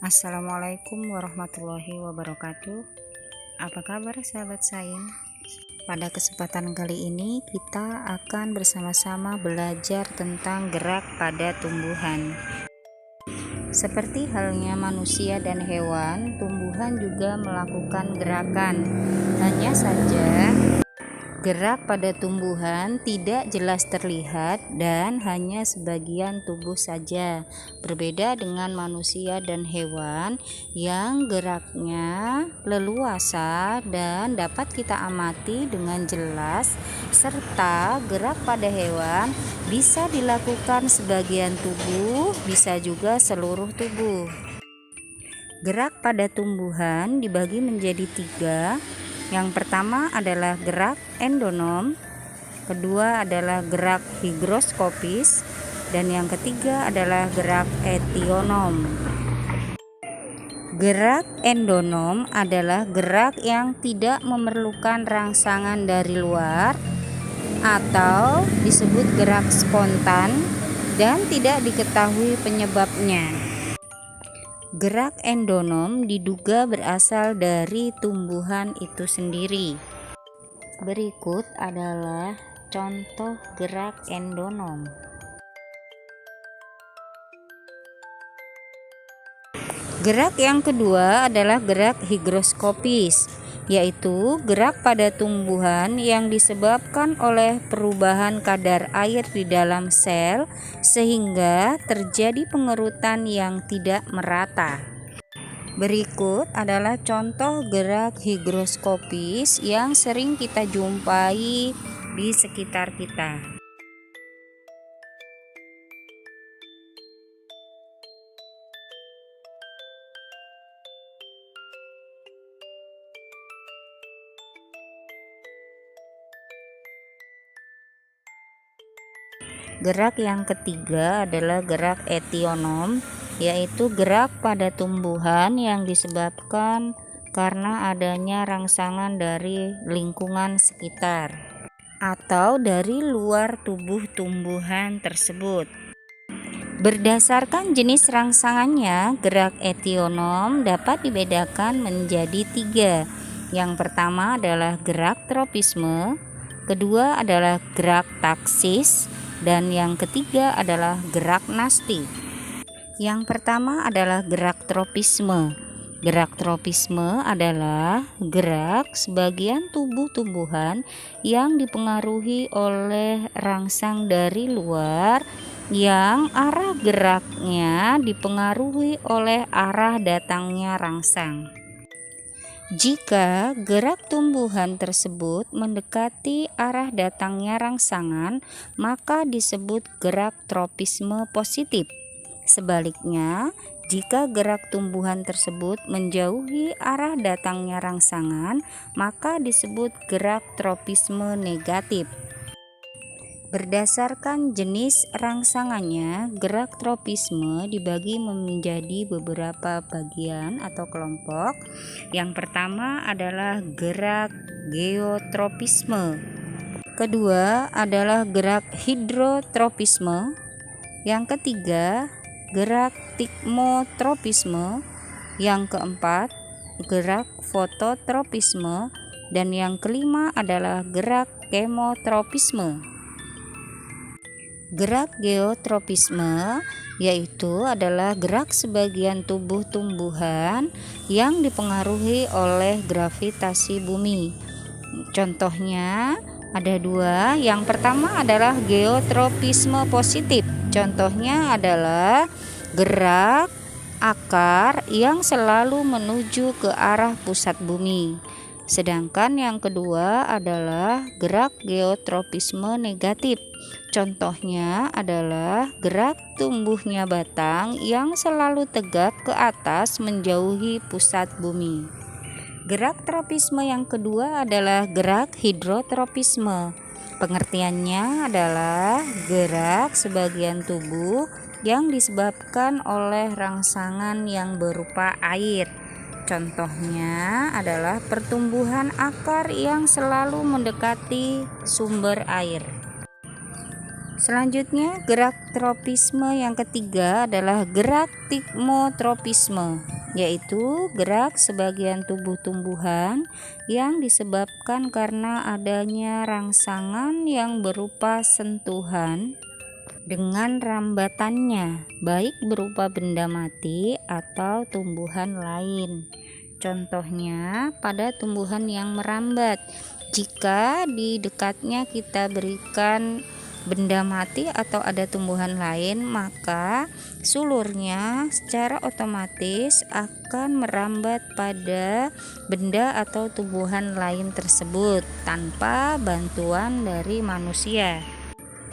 Assalamualaikum warahmatullahi wabarakatuh. Apa kabar sahabat sains? Pada kesempatan kali ini kita akan bersama-sama belajar tentang gerak pada tumbuhan. Seperti halnya manusia dan hewan, tumbuhan juga melakukan gerakan. Hanya saja gerak pada tumbuhan tidak jelas terlihat dan hanya sebagian tubuh saja. Berbeda dengan manusia dan hewan yang geraknya leluasa dan dapat kita amati dengan jelas, serta gerak pada hewan bisa dilakukan sebagian tubuh, bisa juga seluruh tubuh. Gerak pada tumbuhan dibagi menjadi 3. Yang pertama adalah gerak endonom, kedua adalah gerak higroskopis, dan yang ketiga adalah gerak etionom. Gerak endonom adalah gerak yang tidak memerlukan rangsangan dari luar atau disebut gerak spontan dan tidak diketahui penyebabnya. Gerak endonom diduga berasal dari tumbuhan itu sendiri. Berikut adalah contoh gerak endonom. Gerak yang kedua adalah gerak higroskopis, yaitu gerak pada tumbuhan yang disebabkan oleh perubahan kadar air di dalam sel sehingga terjadi pengerutan yang tidak merata. Berikut adalah contoh gerak higroskopis yang sering kita jumpai di sekitar kita. Gerak yang ketiga adalah gerak etionom, yaitu gerak pada tumbuhan yang disebabkan karena adanya rangsangan dari lingkungan sekitar atau dari luar tubuh tumbuhan tersebut. Berdasarkan jenis rangsangannya, gerak etionom dapat dibedakan menjadi 3. Yang pertama adalah gerak tropisme, kedua adalah gerak taksis, dan yang ketiga adalah gerak nasti. Yang pertama adalah gerak tropisme. Gerak tropisme adalah gerak sebagian tubuh tumbuhan yang dipengaruhi oleh rangsang dari luar yang arah geraknya dipengaruhi oleh arah datangnya rangsang. Jika gerak tumbuhan tersebut mendekati arah datangnya rangsangan, maka disebut gerak tropisme positif. Sebaliknya, jika gerak tumbuhan tersebut menjauhi arah datangnya rangsangan, maka disebut gerak tropisme negatif. Berdasarkan jenis rangsangannya, gerak tropisme dibagi menjadi beberapa bagian atau kelompok. Yang pertama adalah gerak geotropisme. Kedua adalah gerak hidrotropisme. Yang ketiga, gerak tikmotropisme. Yang keempat, gerak fototropisme. Dan yang kelima adalah gerak kemotropisme. Gerak geotropisme yaitu adalah gerak sebagian tubuh tumbuhan yang dipengaruhi oleh gravitasi bumi. Contohnya ada 2. Yang pertama adalah geotropisme positif. Contohnya adalah gerak akar yang selalu menuju ke arah pusat bumi. Sedangkan yang kedua adalah gerak geotropisme negatif. Contohnya adalah gerak tumbuhnya batang yang selalu tegak ke atas menjauhi pusat bumi. Gerak tropisme yang kedua adalah gerak hidrotropisme. Pengertiannya adalah gerak sebagian tubuh yang disebabkan oleh rangsangan yang berupa air. Contohnya adalah pertumbuhan akar yang selalu mendekati sumber air. Selanjutnya, gerak tropisme yang ketiga adalah gerak tikmotropisme, yaitu gerak sebagian tubuh tumbuhan yang disebabkan karena adanya rangsangan yang berupa sentuhan dengan rambatannya, baik berupa benda mati atau tumbuhan lain. Contohnya pada tumbuhan yang merambat, jika di dekatnya kita berikan benda mati atau ada tumbuhan lain, maka sulurnya secara otomatis akan merambat pada benda atau tumbuhan lain tersebut tanpa bantuan dari manusia.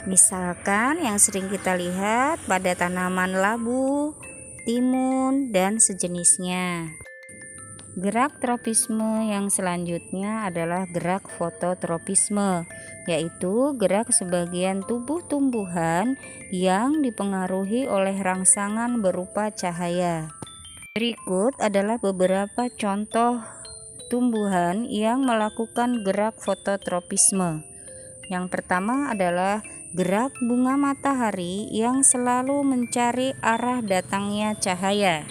Misalkan yang sering kita lihat pada tanaman labu, timun, dan sejenisnya. Gerak tropisme yang selanjutnya adalah gerak fototropisme, yaitu gerak sebagian tubuh tumbuhan yang dipengaruhi oleh rangsangan berupa cahaya. Berikut adalah beberapa contoh tumbuhan yang melakukan gerak fototropisme. Yang pertama adalah gerak bunga matahari yang selalu mencari arah datangnya cahaya.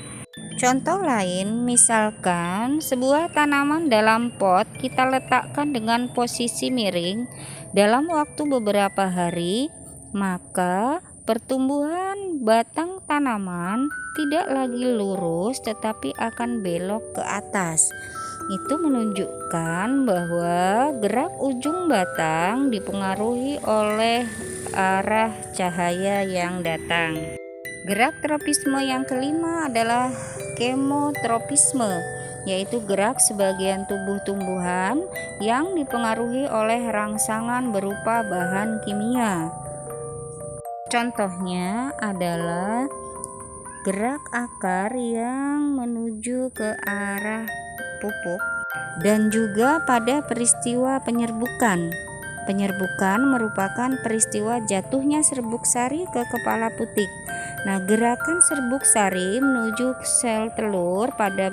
Contoh lain, misalkan sebuah tanaman dalam pot kita letakkan dengan posisi miring dalam waktu beberapa hari, maka pertumbuhan batang tanaman tidak lagi lurus tetapi akan belok ke atas. Itu menunjukkan bahwa gerak ujung batang dipengaruhi oleh arah cahaya yang datang. Gerak tropisme yang kelima adalah kemotropisme, yaitu gerak sebagian tubuh tumbuhan yang dipengaruhi oleh rangsangan berupa bahan kimia. Contohnya adalah gerak akar yang menuju ke arah pupuk dan juga pada peristiwa penyerbukan. Penyerbukan merupakan peristiwa jatuhnya serbuk sari ke kepala putik. Nah, gerakan serbuk sari menuju sel telur pada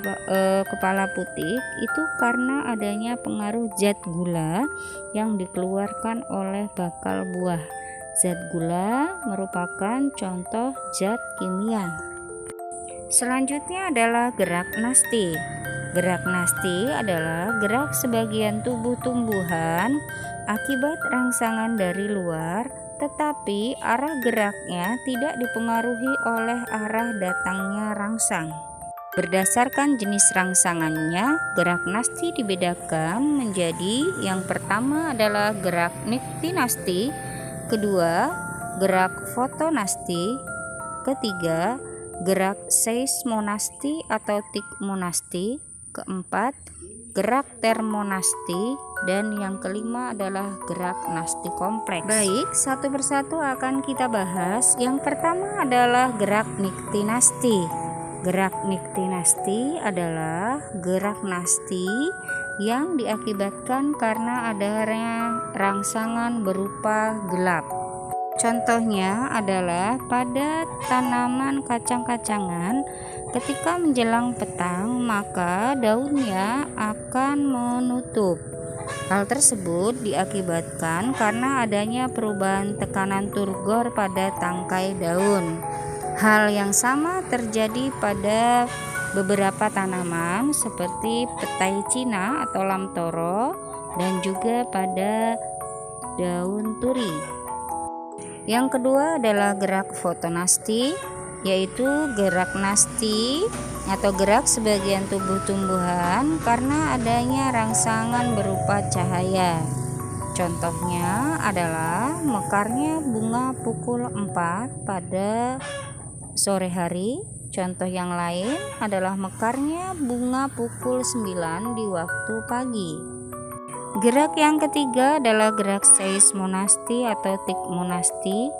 kepala putik itu karena adanya pengaruh zat gula yang dikeluarkan oleh bakal buah. Zat gula merupakan contoh zat kimia. Selanjutnya adalah gerak nasti. Gerak nasti adalah gerak sebagian tubuh tumbuhan akibat rangsangan dari luar, tetapi arah geraknya tidak dipengaruhi oleh arah datangnya rangsang. Berdasarkan jenis rangsangannya, gerak nasti dibedakan menjadi yang pertama adalah gerak niktinasti, kedua gerak fotonasti, ketiga gerak seismonasti atau tikmonasti, keempat gerak termonasti, dan yang kelima adalah gerak nasti kompleks. Baik, satu persatu akan kita bahas. Yang pertama adalah gerak niktinasti. Gerak niktinasti adalah gerak nasti yang diakibatkan karena adanya rangsangan berupa gelap. Contohnya adalah pada tanaman kacang-kacangan, ketika menjelang petang maka daunnya akan menutup. Hal tersebut diakibatkan karena adanya perubahan tekanan turgor pada tangkai daun. Hal yang sama terjadi pada beberapa tanaman seperti petai Cina atau lamtoro dan juga pada daun turi. Yang kedua adalah gerak fotonasti, yaitu gerak nasti atau gerak sebagian tubuh tumbuhan karena adanya rangsangan berupa cahaya. Contohnya adalah mekarnya bunga pukul 4 pada sore hari. Contoh yang lain adalah mekarnya bunga pukul 9 di waktu pagi. Gerak yang ketiga adalah gerak seismonasti atau tikmonasti,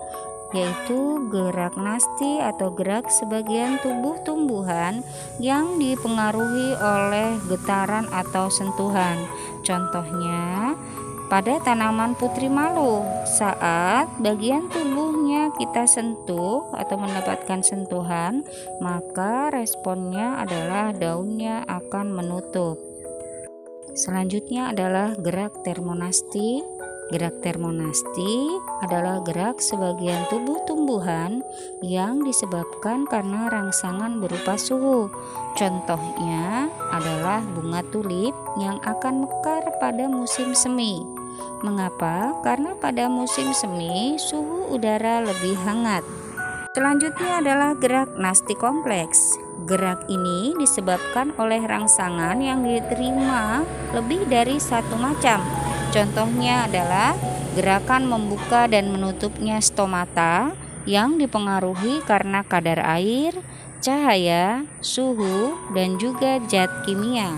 yaitu gerak nasti atau gerak sebagian tubuh tumbuhan yang dipengaruhi oleh getaran atau sentuhan. Contohnya pada tanaman putri malu, saat bagian tubuhnya kita sentuh atau mendapatkan sentuhan, maka responnya adalah daunnya akan menutup. Selanjutnya adalah gerak termonasti, Gerak termonasti adalah gerak sebagian tubuh tumbuhan yang disebabkan karena rangsangan berupa suhu. Contohnya adalah bunga tulip yang akan mekar pada musim semi. Mengapa? Karena pada musim semi suhu udara lebih hangat. Selanjutnya adalah gerak nasti kompleks. Gerak ini disebabkan oleh rangsangan yang diterima lebih dari satu macam. Contohnya adalah gerakan membuka dan menutupnya stomata yang dipengaruhi karena kadar air, cahaya, suhu, dan juga zat kimia.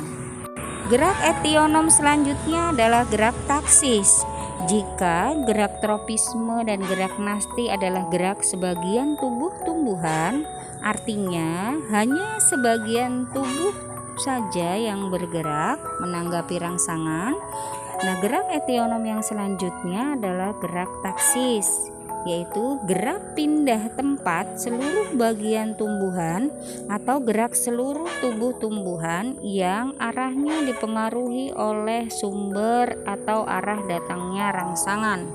Gerak etionom selanjutnya adalah gerak taksis. Jika gerak tropisme dan gerak nasti adalah gerak sebagian tubuh tumbuhan, artinya hanya sebagian tubuh saja yang bergerak menanggapi rangsangan. Nah, gerak etionom yang selanjutnya adalah gerak taksis, yaitu gerak pindah tempat seluruh bagian tumbuhan atau gerak seluruh tubuh tumbuhan yang arahnya dipengaruhi oleh sumber atau arah datangnya rangsangan.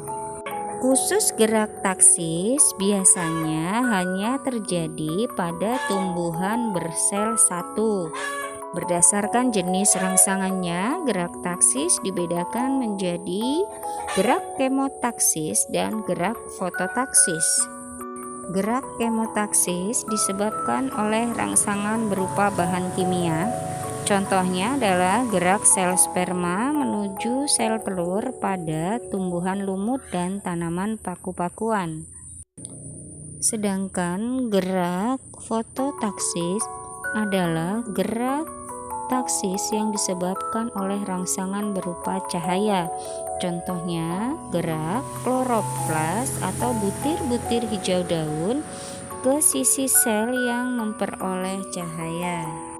Khusus gerak taksis biasanya hanya terjadi pada tumbuhan bersel satu. Berdasarkan jenis rangsangannya, gerak taksis dibedakan menjadi gerak kemotaksis dan gerak fototaksis. Gerak kemotaksis disebabkan oleh rangsangan berupa bahan kimia. Contohnya adalah gerak sel sperma menuju sel telur pada tumbuhan lumut dan tanaman paku-pakuan. Sedangkan gerak fototaksis adalah gerak taksis yang disebabkan oleh rangsangan berupa cahaya. Contohnya gerak kloroplas atau butir-butir hijau daun ke sisi sel yang memperoleh cahaya.